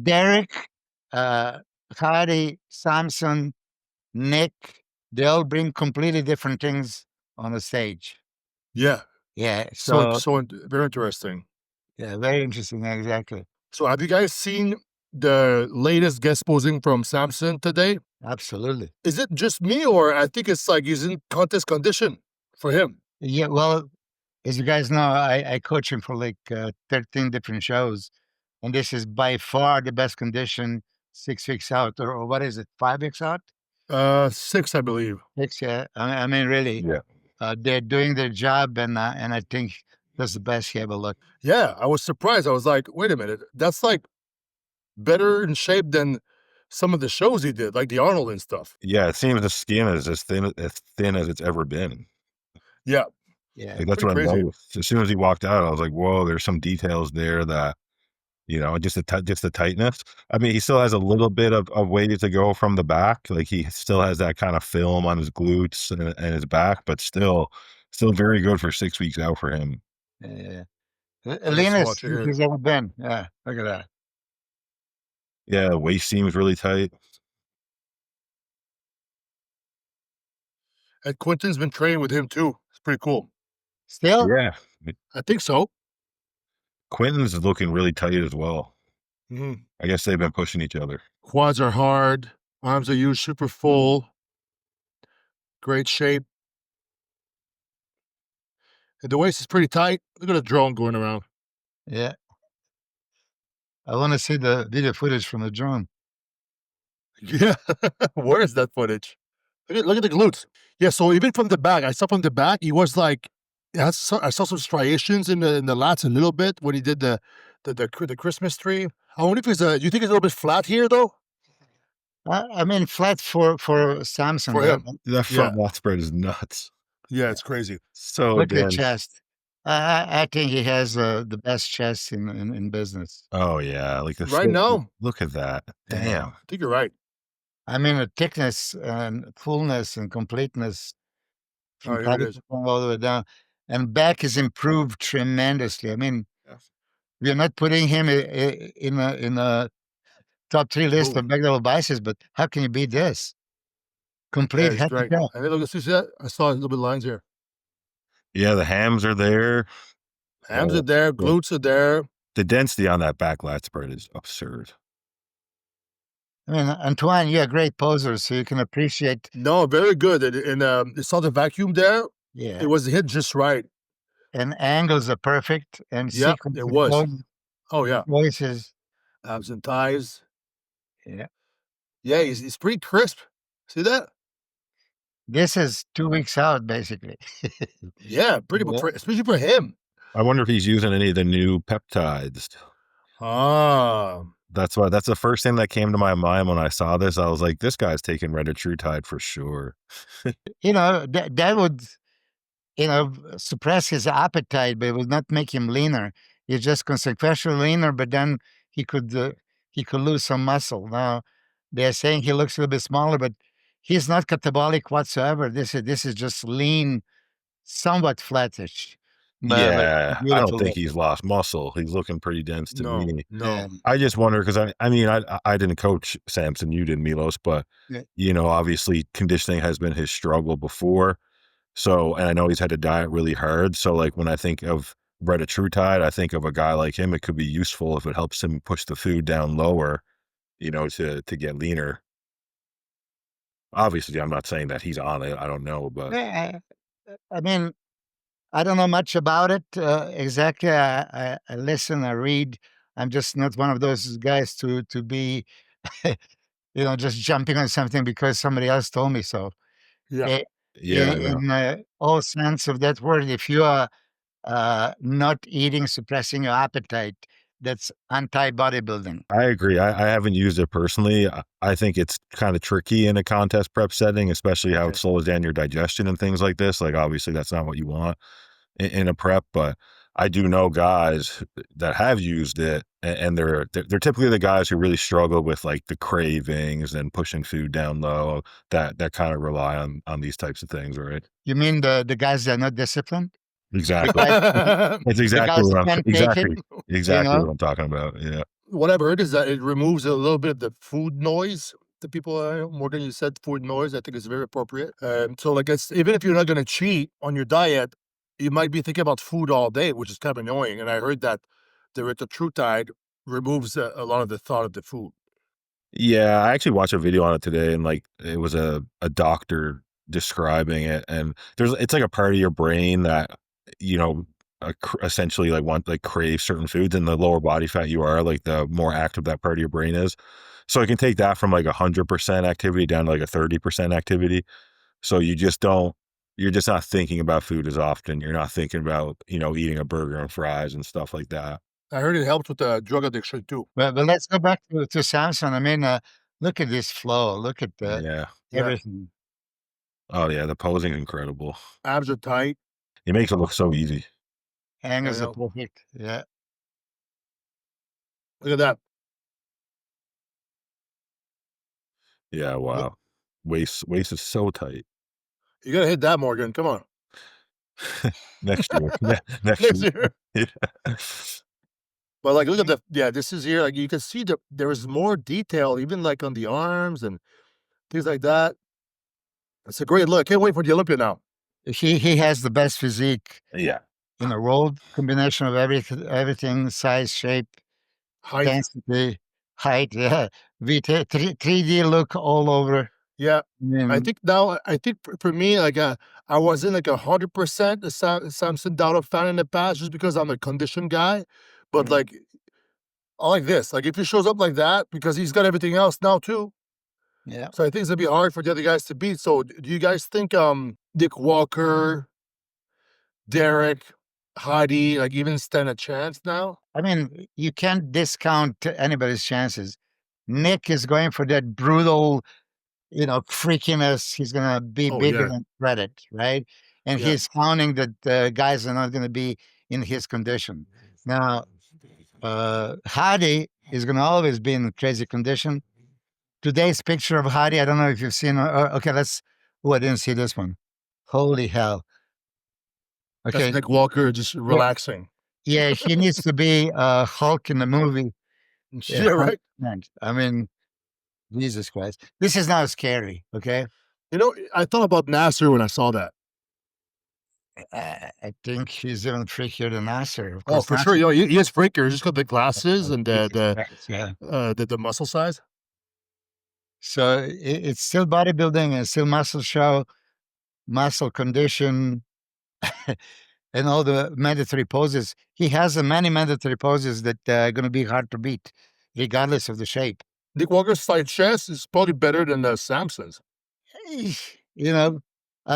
Derek, uh, Hadi, Samson, Nick, they all bring completely different things on the stage. Yeah. Yeah. So So, very interesting. yeah, very interesting. Exactly. So have you guys seen the latest guest posing from Samson today? Absolutely. Is it just me, or I think it's like he's in contest condition for him? Yeah. Well, as you guys know, I coach him for like 13 different shows. And this is by far the best condition 6 weeks out. Or what is it? 5 weeks out? 6, I believe. 6, yeah. I mean, really, Yeah. they're doing their job. And I think that's the best he ever looked. Yeah, I was surprised. I was like, wait a minute, that's like better in shape than some of the shows he did, like the Arnold and stuff. Yeah, it seems the skin is as thin as it's ever been. Yeah. Yeah. Like, that's Pretty what I crazy. noticed. As soon as he walked out, I was like, whoa, there's some details there that, just the tightness. I mean, he still has a little bit of weight to go from the back. Like, he still has that kind of film on his glutes and his back, but still very good for 6 weeks out for him. Yeah. Let's Leanest watch it here. he's ever been. Yeah. Look at that. Yeah, the waist seems really tight. And Quentin's been training with him too. It's pretty cool. Still? Yeah. I think so. Quentin's looking really tight as well. Mhm. I guess they've been pushing each other. Quads are hard. Arms are used super full. Great shape. And the waist is pretty tight. Look at the drone going around. Yeah. I want to see the video footage from the drone. Yeah. Where is that footage? Look at the glutes. Yeah, so even from the back, I saw from the back, he was like, I saw some striations in the lats a little bit when he did the Christmas tree. I wonder if do you think it's a little bit flat here though? I mean, flat for Samson. For him. That front lat spread is nuts. Yeah, it's crazy. So Look at the dense. chest. I think he has the best chest in business. Oh yeah, like the Right now. Look at that. Damn. I think you're right. I mean, the thickness and fullness and completeness from Here it is. all the way down. And back is improved tremendously. I mean, we're not putting him in a top 3 list of MacDonald biceps, but how can you beat this? Complete head to toe. And look, see that? I saw a little bit of lines here. Yeah, the hams are there. Hams are there. Glutes are there. The density on that back lat spread is absurd. I mean, Antoine, you're a great poser, so you can appreciate. No, very good. And you saw the vacuum there? Yeah. It was hit just right. And angles are perfect. And yeah, it was. Oh, yeah. Voices. Abs and thighs. Yeah. Yeah, he's pretty crisp. See that? This is 2 weeks out, basically. Yeah, especially for him. I wonder if he's using any of the new peptides. That's the first thing that came to my mind when I saw this. I was like, this guy's taking retatrutide for sure. That would, suppress his appetite, but it would not make him leaner. He's just consequentially leaner, but then he could lose some muscle. Now, they're saying he looks a little bit smaller, but he's not catabolic whatsoever. This is just lean, somewhat flattish. Yeah, I don't think he's lost muscle. He's looking pretty dense to me. No. I just wonder, because I didn't coach Samson, you did, Milos, but obviously conditioning has been his struggle before. So, and I know he's had to diet really hard. So, like, when I think of retatrutide, I think of a guy like him. It could be useful if it helps him push the food down lower, to get leaner. Obviously, I'm not saying that he's on it. I don't know, but I mean, I don't know much about it exactly. I listen, I read. I'm just not one of those guys to be, just jumping on something because somebody else told me so. Yeah. In all sense of that word, if you are not eating, suppressing your appetite, that's anti-bodybuilding. I agree. I haven't used it personally. I think it's kind of tricky in a contest prep setting, especially how it slows down your digestion and things like this. Like, obviously, that's not what you want in a prep, but I do know guys that have used it, and they're typically the guys who really struggle with like the cravings and pushing food down low, that kind of rely on these types of things, right? You mean the guys that are not disciplined? Exactly. It's exactly what I'm talking about. Yeah. what I've heard is that it removes a little bit of the food noise. The people, Morgan, you said food noise. I think is very appropriate. So, like, even if you're not going to cheat on your diet, you might be thinking about food all day, which is kind of annoying. And I heard that the erythritide removes a lot of the thought of the food. Yeah, I actually watched a video on it today, and like it was a doctor describing it, and it's like a part of your brain that you know essentially like crave certain foods, and the lower body fat you are, like the more active that part of your brain is. So it can take that from like 100% activity down to like a 30% activity. So you're just not thinking about food as often. You're not thinking about eating a burger and fries and stuff like that. I heard it helps with the drug addiction too. But let's go back to Samson. I mean, look at this flow. Look at Yeah. everything. Oh yeah, the posing is incredible. Abs are tight. It makes it look so easy. Angles I are know. perfect. Yeah. Look at that. Yeah, wow. Waist is so tight. You gotta hit that, Morgan. Come on. Next year. Next Next year. year. Yeah. But like, look at this is here. Like, you can see there is more detail, even like on the arms and things like that. It's a great look. Can't wait for the Olympia now. He has the best physique Yeah. in the world. Combination of everything, size, shape, Height. density, height. Yeah. 3D look all over. Yeah. I I think now, for me, like, I wasn't like 100% a Samson Dauda fan in the past just because I'm a conditioned guy. But like, I like this. Like, if he shows up like that, because he's got everything else now too. yeah. So I think it's gonna be hard for the other guys to beat. So do you guys think Dick Walker, Derek, Hadi, like, even stand a chance now? I mean, you can't discount anybody's chances. Nick is going for that brutal, freakiness. He's going to be Oh, bigger yeah. than credit, right? And Yeah. he's counting that guys are not going to be in his condition. Now, Hadi is going to always be in crazy condition. Today's picture of Hadi, I don't know if you've seen. Okay, I didn't see this one. Holy hell. That's Okay. Dick Walker just relaxing. Yeah, he needs to be Hulk in the movie. Yeah, right. 100%. I mean, Jesus Christ. This is not scary, okay? I thought about Nasser when I saw that. I think he's even freakier than Nasser. Of Oh, course, for sure. He is freakier. He's just got the glasses and yeah. the muscle size. So it's still bodybuilding and still muscle show, muscle condition, and all the mandatory poses. He has many mandatory poses that are going to be hard to beat, regardless of the shape. Dick Walker's side chest is probably better than Samson's.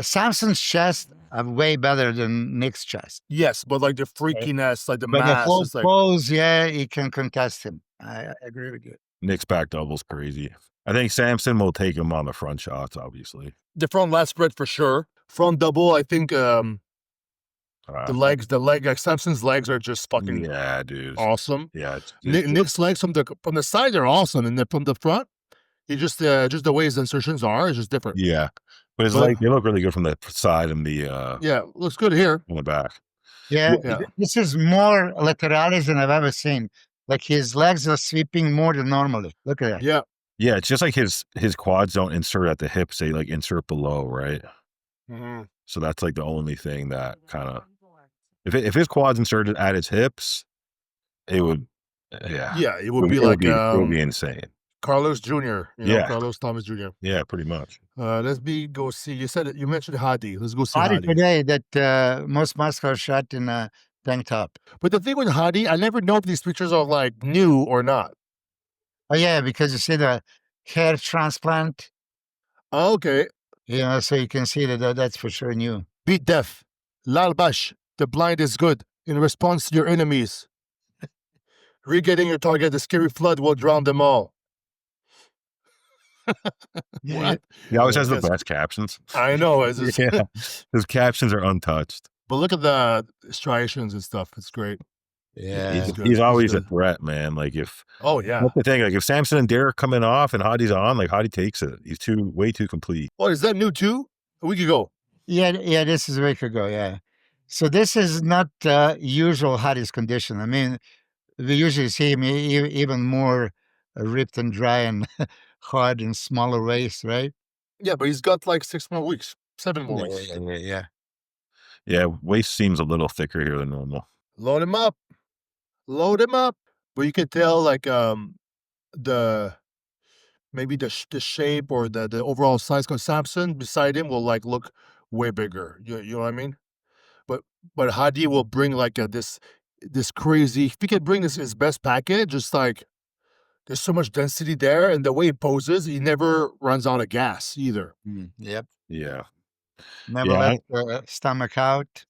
Samson's chest are way better than Nick's chest. Yes, but like the freakiness, like the But mass, the whole is like, pose, yeah, he can contest him. I agree with you. Nick's back double's crazy. I think Samson will take him on the front shots, obviously. the front lat spread for sure. Front double, I think the leg, like Samson's legs are just fucking yeah, dude. awesome. Yeah, Nick's legs from the side are awesome, and then from the front, he just the way his insertions are is just different. yeah. But his legs, they look really good from the side and the Yeah, looks good here. on the back. Yeah, Yeah. this is more lateralis than I've ever seen. Like his legs are sweeping more than normally. Look at that. Yeah, Yeah, it's just like his quads don't insert at the hips; they like insert below, right? Mhm. So that's like the only thing that kind of if his quads inserted at his hips, it would yeah, it would be like it would be insane. Carlos Jr. Yeah. Carlos Thomas Jr. Yeah, pretty much. Let's go see. You mentioned Hadi. Let's go see Hadi Hadi. today, that most muscular shot in a tank top. But the thing with Hadi, I never know if these pictures are like new or not. Oh yeah, because you see the hair transplant. Oh, okay. So you can see that's for sure new. Beat deaf. Lalbash. The blind is good. In response to your enemies. Re-getting your target, the scary flood will drown them all. What? He always has the Yes. best captions. I know. It's just, Yeah, his captions are untouched. But look at the striations and stuff. It's great. Yeah. He's, good. he's He's always a good. threat, man. Like if Oh, yeah. that's the thing, like if Samson and Derek coming off and Hadi's on, like Hadi takes it. He's way too complete. Oh, is that new too? A week ago. Yeah, this is a week ago, yeah. So this is not usual Hadi's condition. I mean, we usually see him even more ripped and dry and hard and smaller waist, right? Yeah, but he's got like 6 more weeks, 7 more Yeah, weeks. yeah. Yeah, waist seems a little thicker here than normal. Load him up. Load him up. But you can tell like the maybe the shape or the overall size, because Samson beside him will like look way bigger. You know what I mean? But Hadi will bring like this crazy. If he can bring his best package, it's like there's so much density there, and the way he poses, he never runs out of gas either. Yep. Yeah. Never Yeah, left stomach out.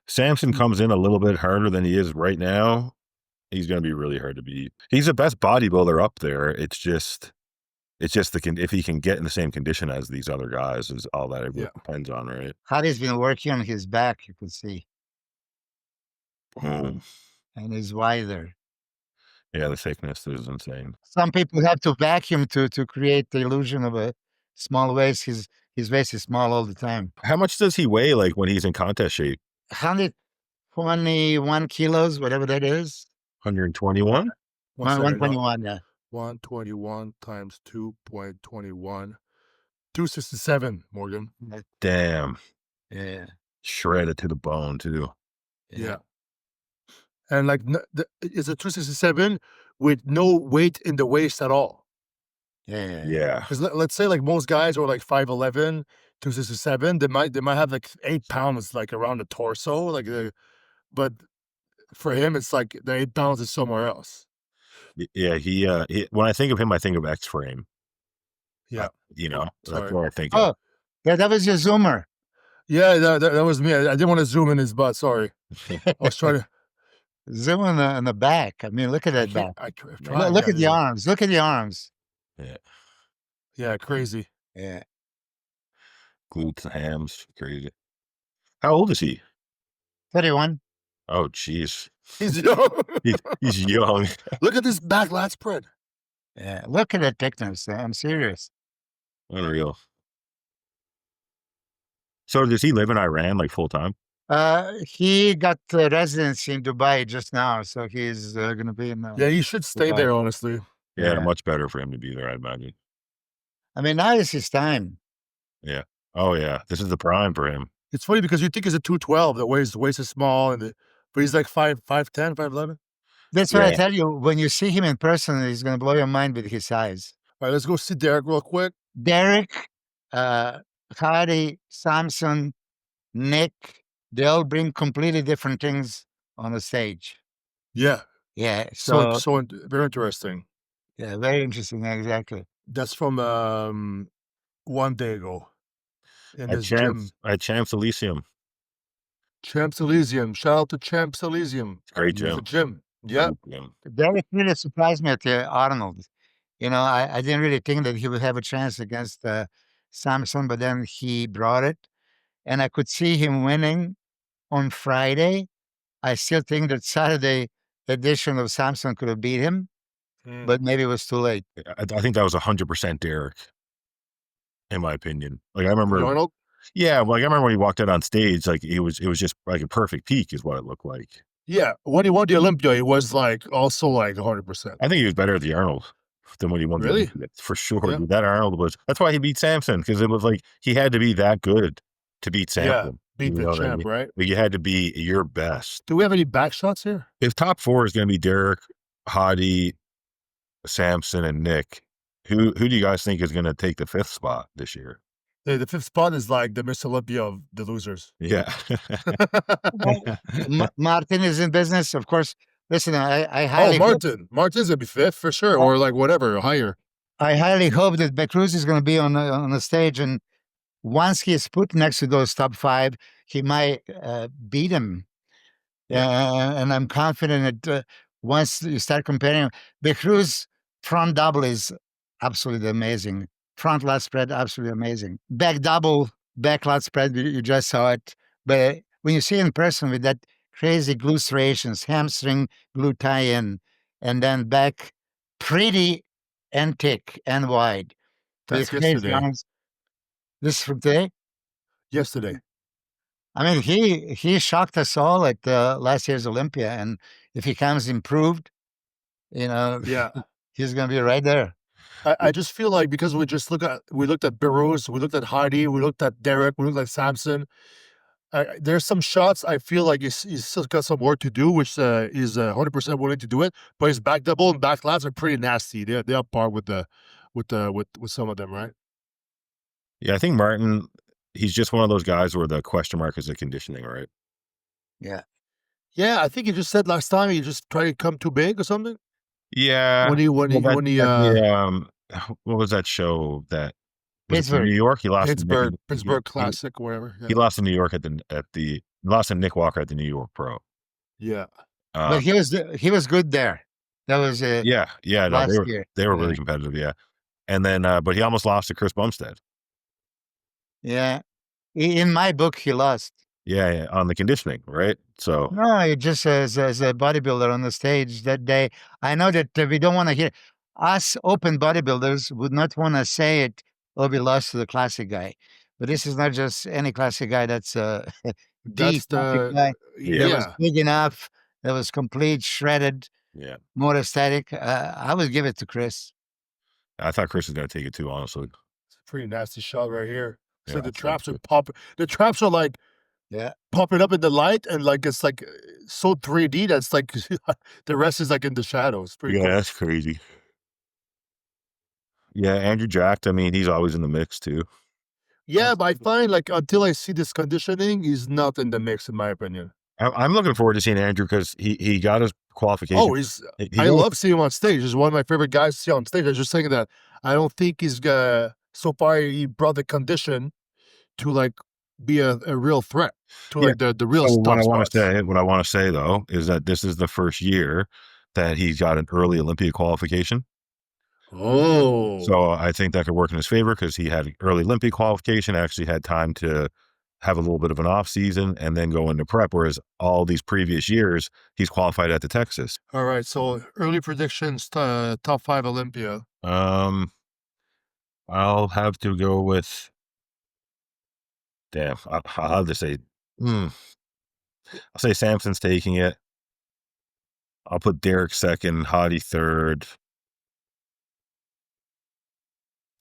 Samson comes in a little bit harder than he is right now. He's going to be really hard to beat. He's the best bodybuilder up there. It's just if he can get in the same condition as these other guys is all that it Yeah. depends on, right? Hadi's been working on his back, you could see, Boom. and he's wider. Yeah, the thickness is insane. Some people have to vacuum to create the illusion of a small waist. His waist is small all the time. How much does he weigh like when he's in contest shape? 121 kilos, whatever that is. 121? 121, yeah. 121 times 2.21. 267, Morgan. Damn. Yeah. Shredded to the bone too. Yeah. And like it's a 267 with no weight in the waist at all. Yeah. Yeah. Because let's say like most guys are like 5'11", 267. They might have like 8 pounds like around the torso, like but for him it's like the 8 pounds is somewhere else. Yeah, he when I think of him, I think of X-Frame. Yeah. That's Sorry. what I think of. Oh, yeah, that was your zoomer. Yeah, that was me. I didn't want to zoom in his butt. Sorry. I was trying to. Zoom in the back. I mean, look at that back. Look at the arms. Look at the arms. Yeah. Yeah, crazy. Yeah. Glutes, hams, crazy. How old is he? 31. Oh, jeez. He's young. He's young. Look at this back lat spread. Yeah. Look at that thickness. I'm serious. Unreal. So does he live in Iran like full time? He got residency in Dubai just now, so he's going to be in. Yeah, he should stay there, honestly. Yeah, much better for him to be there, I imagine. I mean, now is his time. Yeah. Oh yeah, this is the prime for him. It's funny because you think he's a 212. The waist is small, but he's like 5'10", 5'11". That's what I tell you. When you see him in person, he's going to blow your mind with his size. All right, let's go see Derek real quick. Derek, Hadi, Samson, Nick, they all bring completely different things on the stage. Yeah. Yeah. So very interesting. Yeah, very interesting. Exactly. That's from 1 day ago. In his gym. At Champs Elysium. Champs Elysium. Shout out to Champs Elysium. Great gym. It's a gym. Yeah. Derek really surprised me at Arnold. I didn't really think that he would have a chance against Samson, but then he brought it. And I could see him winning on Friday. I still think that Saturday edition of Samson could have beat him, but maybe it was too late. I think that was 100% Derek, in my opinion. Like I remember Arnold? Yeah, like I remember when he walked out on stage, like it was just like a perfect peak is what it looked like. Yeah. When he won the Olympia, he was like also like 100%. I think he was better at the Arnold than when he won the Olympia, for sure. Yeah. That Arnold that's why he beat Samson, because it was like he had to be that good to beat Samson. Yeah, beat the champ, right? Like you had to be your best. Do we have any back shots here? If top 4 is going to be Derek, Hadi, Samson, and Nick, who do you guys think is going to take the 5th spot this year? The 5th spot is like the Miss Olympia of the losers. Yeah. Martin is in business, of course. Listen, I highly Martin's gonna be 5th for sure, or like whatever, higher. I highly hope that Behrouz is going to be on the stage, and once he is put next to those top 5, he might beat him. And I'm confident that once you start comparing, Behrouz front double is absolutely amazing. Front lat spread, absolutely amazing. Back double, back lat spread, you just saw it. But when you see it in person with that crazy glute striations, hamstring, glute tie-in, and then back pretty and thick and wide. That's yesterday. This is from today? Yesterday. I mean, he shocked us all at last year's Olympia, and if he comes improved, Yeah. he's going to be right there. I just feel like because we looked at Behrouz, we looked at Hadi, we looked at Derek, we looked at Samson. There's some shots I feel like he's still got some work to do, which is 100% willing to do it. But his back double and back lats are pretty nasty. They're up par with some of them, right? Yeah, I think Martin, he's just one of those guys where the question mark is the conditioning, right? Yeah. Yeah, I think he just said last time he just tried to come too big or something. Yeah. When he what was that show that was it Pittsburgh. New York? He lost Pittsburgh Classic, whatever. He lost in New York lost to Nick Walker at the New York Pro. Yeah. But he was good there. That was yeah, no, last year. They were really competitive, yeah. And then but he almost lost to Chris Bumstead. Yeah. In my book, he lost. Yeah, on the conditioning, right? So no, it just as a bodybuilder on the stage that day. I know that we don't want to hear us open bodybuilders would not want to say it. Oh, we lost to the classic guy, but this is not just any classic guy. That's the classic guy. Yeah. That was big enough. That was complete, shredded. Yeah, more aesthetic. I would give it to Chris. I thought Chris was going to take it too, honestly. It's a pretty nasty shot right here. So Yeah, the traps are popping. The traps are like popping up in the light, and like it's like so 3D that's like the rest is like in the shadows. Pretty cool. That's crazy. Yeah, Andrew Jacked, I mean, he's always in the mix too. Yeah, but I find like until I see this conditioning, he's not in the mix, in my opinion. I'm looking forward to seeing Andrew because he got his qualification. Oh, I love seeing him on stage. He's one of my favorite guys to see on stage. I was just saying that I don't think he's so far he brought the condition to like be a real threat to like the real stuff. What I want to say though is that this is the first year that he's got an early Olympia qualification. Oh, so I think that could work in his favor because he had early Olympia qualification, actually had time to have a little bit of an off season and then go into prep. Whereas all these previous years, he's qualified at the Texas. All right. So early predictions, top 5 Olympia. I'll have to go with. Damn, I'll have to say. I'll say Samson's taking it. I'll put Derek second, Hadi third.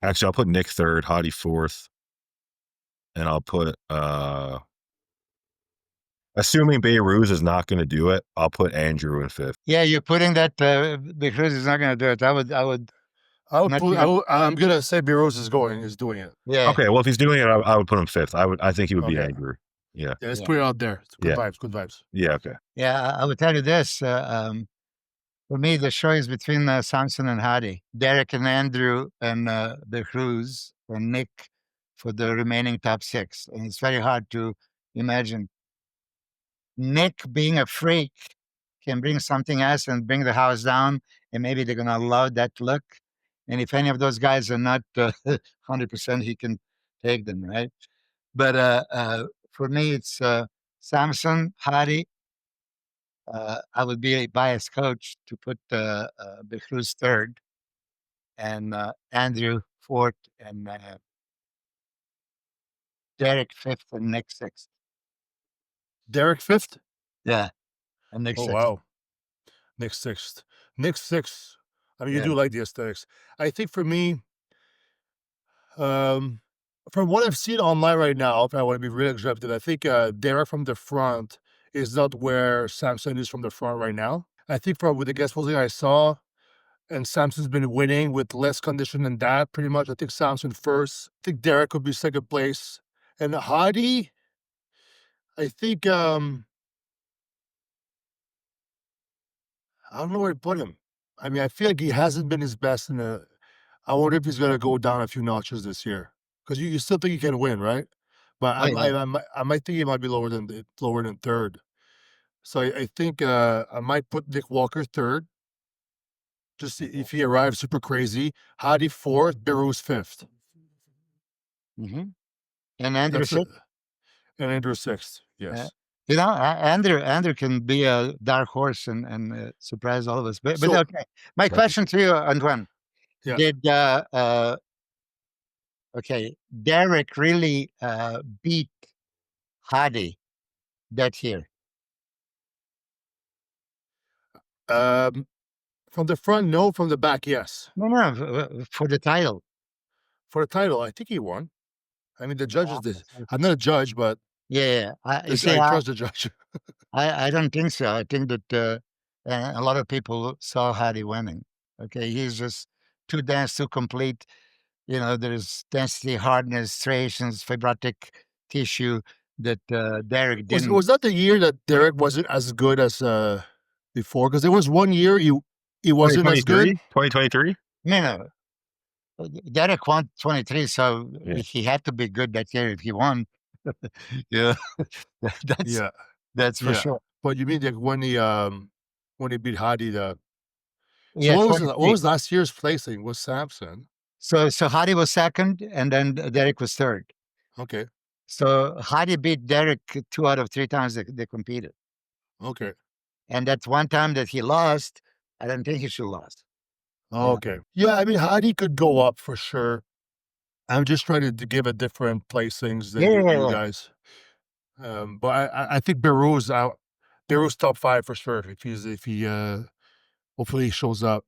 Actually, I'll put Nick third, Hadi fourth. And I'll put, assuming Behrouz is not going to do it, I'll put Andrew in fifth. Yeah, you're putting that Behrouz is not going to do it. I'm going to say Behrouz is doing it. Yeah. Okay, well, if he's doing it, I would put him fifth. I think he would be Andrew. Yeah. Yeah, let's put it out there. It's good vibes. Yeah, okay. Yeah, I would tell you this. For me, the show is between Samson and Hadi, Derek and Andrew and Behrouz and Nick for the remaining top 6. And it's very hard to imagine Nick being a freak can bring something else and bring the house down, and maybe they're going to love that look. And if any of those guys are not 100%, he can take them, right? But for me, it's Samson, Hadi. I would be a biased coach to put Behrouz third and Andrew fourth and Derek fifth and Nick sixth. Derek fifth? Yeah. And Nick sixth. Wow. Nick sixth. I mean, you do like the aesthetics. I think for me, from what I've seen online right now, if I want to be really exhaustive, I think Derek from the front is not where Samson is from the front right now. I think with the guest posting I saw, and Samson's been winning with less condition than that, pretty much. I think Samson first. I think Derek could be second place. And Hadi, I think, I don't know where to put him. I mean, I feel like he hasn't been his best I wonder if he's going to go down a few notches this year. Because you still think he can win, right? But I might think he might be lower than third. So I think I might put Nick Walker third. Just if he arrives super crazy. Hadi fourth, Behrouz fifth. Mm-hmm. And Andrew sixth. And Andrew sixth, yes. Andrew can be a dark horse and surprise all of us. But okay. My question to you, Antoine. Yeah. Did Derek really beat Hadi that year? From the front, no. From the back, yes. No, for the title. For the title, I think he won. I mean, the judges did. Yeah. I'm not a judge, but Yeah. You see, I trust the judge. I don't think so. I think that a lot of people saw Hadi winning. Okay, he's just too dense, too complete. You know, there's density, hardness, striations, fibrotic tissue that Derek didn't. Was that the year that Derek wasn't as good as before? Because there was one year he wasn't as good. 2023? No. Derek won 23, so Yeah. he had to be good that year if he won. Yeah, that's for sure. But you mean like when he beat Hadi? So Yeah, what 23. was last year's placing? Was Samson? So Hadi was second, and then Derek was third. Okay. So Hadi beat Derek 2 out of 3 times they competed. Okay. And that one time that he lost, I don't think he should have lost. Okay. Yeah, I mean Hadi could go up for sure. I'm just trying to give a different placings than you guys. But I think Behrouz top 5 for sure if he hopefully he shows up.